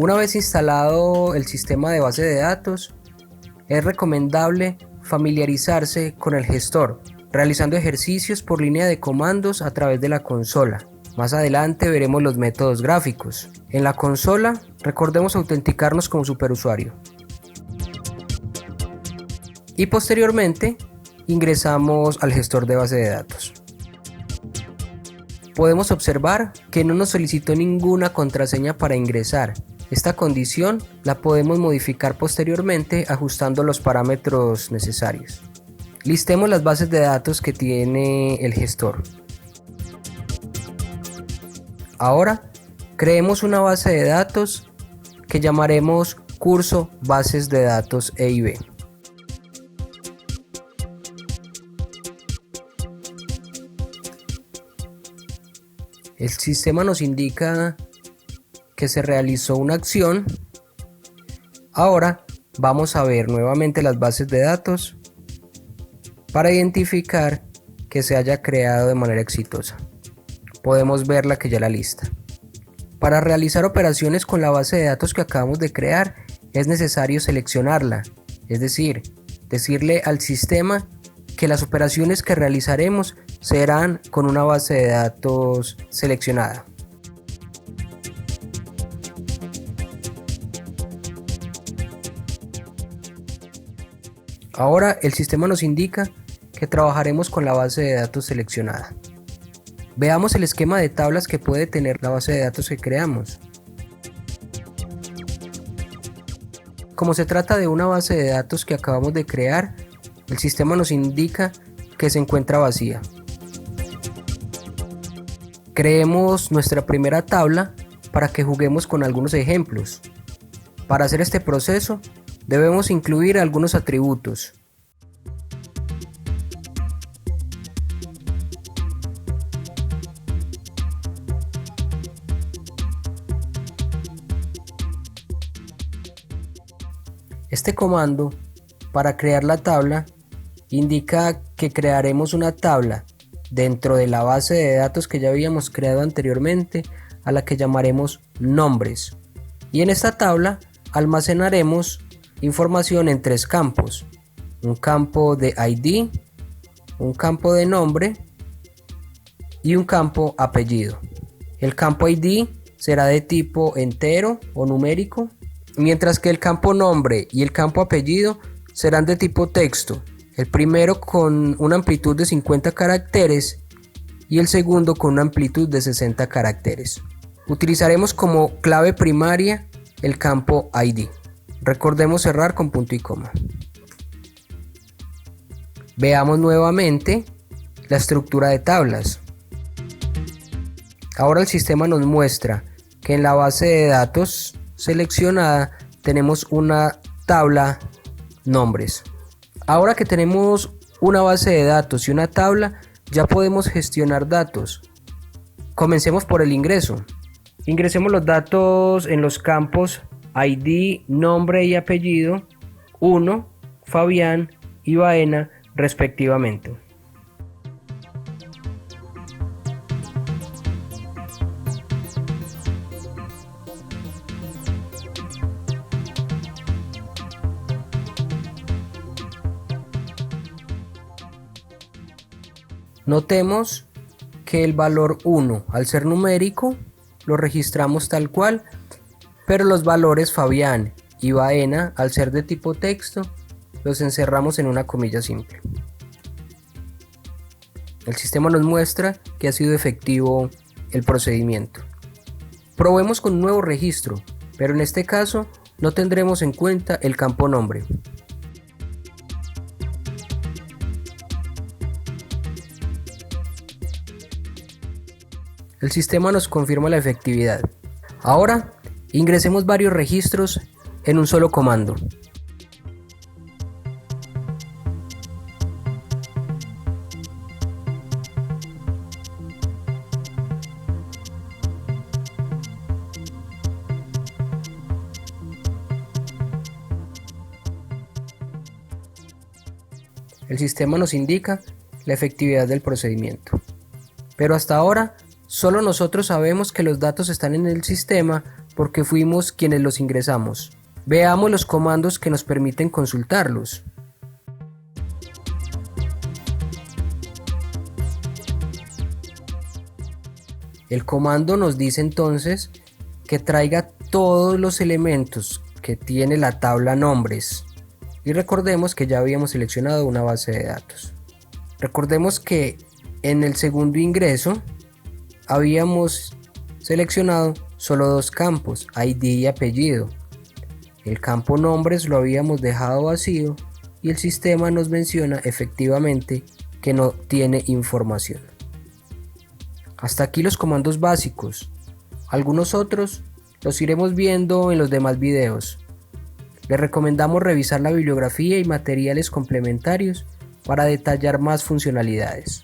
Una vez instalado el sistema de base de datos, es recomendable familiarizarse con el gestor, realizando ejercicios por línea de comandos a través de la consola. Más adelante veremos los métodos gráficos. En la consola, recordemos autenticarnos como superusuario. Y posteriormente, ingresamos al gestor de base de datos. Podemos observar que no nos solicitó ninguna contraseña para ingresar. Esta condición la podemos modificar posteriormente ajustando los parámetros necesarios. Listemos las bases de datos que tiene el gestor. Ahora, creemos una base de datos que llamaremos curso bases de datos EIB. El sistema nos indica que se realizó una acción. Ahora vamos a ver nuevamente las bases de datos para identificar que se haya creado de manera exitosa. Podemos verla que ya la lista. Para realizar operaciones con la base de datos que acabamos de crear es necesario seleccionarla, es decir, decirle al sistema que las operaciones que realizaremos serán con una base de datos seleccionada. Ahora el sistema nos indica que trabajaremos con la base de datos seleccionada. Veamos el esquema de tablas que puede tener la base de datos que creamos. Como se trata de una base de datos que acabamos de crear, el sistema nos indica que se encuentra vacía. Creemos nuestra primera tabla para que juguemos con algunos ejemplos. Para hacer este proceso, debemos incluir algunos atributos. Este comando, para crear la tabla, indica que crearemos una tabla dentro de la base de datos que ya habíamos creado anteriormente, a la que llamaremos nombres. Y en esta tabla almacenaremos información en tres campos: un campo de ID, un campo de nombre y un campo apellido. El campo ID será de tipo entero o numérico, mientras que el campo nombre y el campo apellido serán de tipo texto, el primero con una amplitud de 50 caracteres y el segundo con una amplitud de 60 caracteres. Utilizaremos como clave primaria el campo ID. Recordemos cerrar con punto y coma. Veamos nuevamente la estructura de tablas. Ahora el sistema nos muestra que en la base de datos seleccionada tenemos una tabla nombres. Ahora que tenemos una base de datos y una tabla, ya podemos gestionar datos. Comencemos por el ingreso. Ingresemos los datos en los campos ID, nombre y apellido, 1, Fabián y Baena respectivamente. Notemos que el valor 1, al ser numérico, lo registramos tal cual, pero los valores Fabián y Baena, al ser de tipo texto, los encerramos en una comilla simple. El sistema nos muestra que ha sido efectivo el procedimiento. Probemos con un nuevo registro, pero en este caso no tendremos en cuenta el campo nombre. El sistema nos confirma la efectividad. Ahora, ingresemos varios registros en un solo comando. El sistema nos indica la efectividad del procedimiento. Pero hasta ahora, solo nosotros sabemos que los datos están en el sistema porque fuimos quienes los ingresamos. Veamos los comandos que nos permiten consultarlos. El comando nos dice entonces que traiga todos los elementos que tiene la tabla nombres. Y recordemos que ya habíamos seleccionado una base de datos. Recordemos que en el segundo ingreso habíamos seleccionado solo dos campos, ID y apellido. El campo nombres lo habíamos dejado vacío y el sistema nos menciona efectivamente que no tiene información. Hasta aquí los comandos básicos. Algunos otros los iremos viendo en los demás videos. Les recomendamos revisar la bibliografía y materiales complementarios para detallar más funcionalidades.